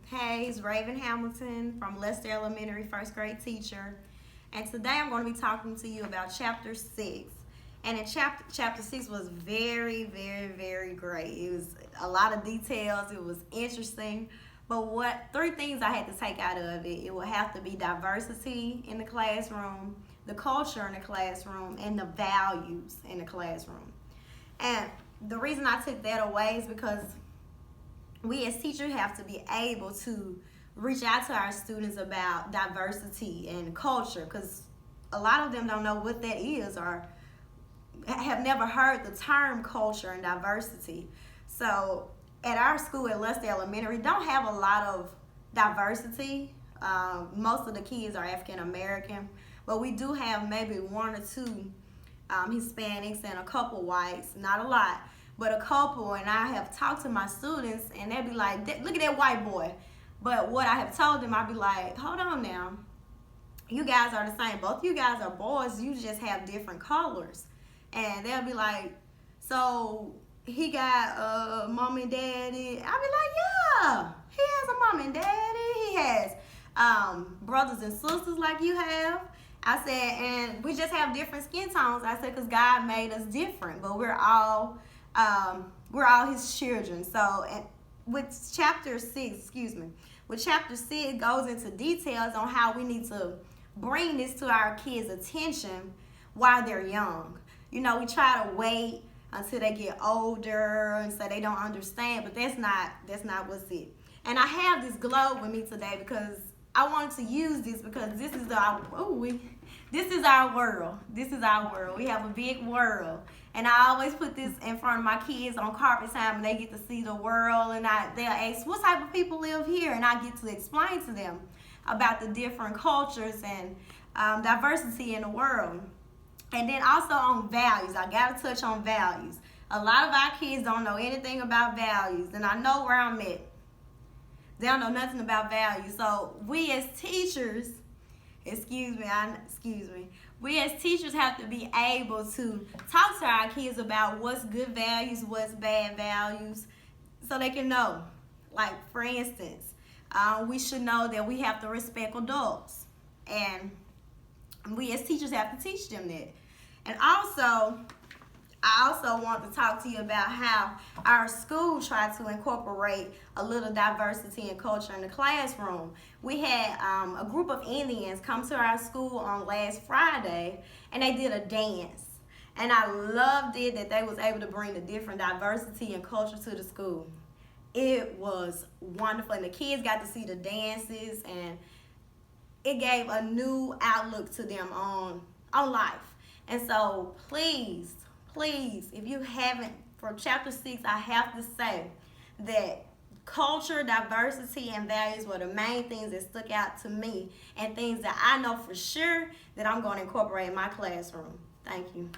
Hayes Raven Hamilton from Lester Elementary, first grade teacher. And today I'm going to be talking to you about chapter 6. And in chapter 6 was very, very, very great. It was a lot of details. It was interesting. But three things I had to take out of it. It would have to be diversity in the classroom, the culture in the classroom, and the values in the classroom. And the reason I took that away is because we as teachers have to be able to reach out to our students about diversity and culture, because a lot of them don't know what that is or have never heard the term culture and diversity. So at our school at Lester Elementary, don't have a lot of diversity. Most of the kids are African American, but we do have maybe one or two Hispanics and a couple whites, not a lot, but a couple. And I have talked to my students and they'll be like, look at that white boy. But what I have told them, I'll be like, hold on now, you guys are the same. Both of you guys are boys, you just have different colors. And they'll be like, so he got mom and daddy? I'll be like, yeah, he has a mom and daddy. He has brothers and sisters like you have. I said, and we just have different skin tones. I said, because God made us different, but we're all his children. So with chapter 6, with chapter 6 goes into details on how we need to bring this to our kids' attention while they're young. You know, we try to wait until they get older and so they don't understand, but that's not what's it. And I have this globe with me today because I wanted to use this because this is our world. This is our world. We have a big world. And I always put this in front of my kids on carpet time and they get to see the world, and they'll ask, what type of people live here? And I get to explain to them about the different cultures and diversity in the world. And then also on values. I got to touch on values. A lot of our kids don't know anything about values, and I know where I'm at. They don't know nothing about values. So we as teachers, we as teachers have to be able to talk to our kids about what's good values, what's bad values, so they can know. Like, for instance, we should know that we have to respect adults, and we as teachers have to teach them that. And also, I also want to talk to you about how our school tried to incorporate a little diversity and culture in the classroom. We had a group of Indians come to our school on last Friday, and they did a dance. And I loved it that they was able to bring the different diversity and culture to the school. It was wonderful, and the kids got to see the dances, and it gave a new outlook to them on life. And so please, if you haven't, for chapter 6, I have to say that culture, diversity, and values were the main things that stuck out to me, and things that I know for sure that I'm going to incorporate in my classroom. Thank you.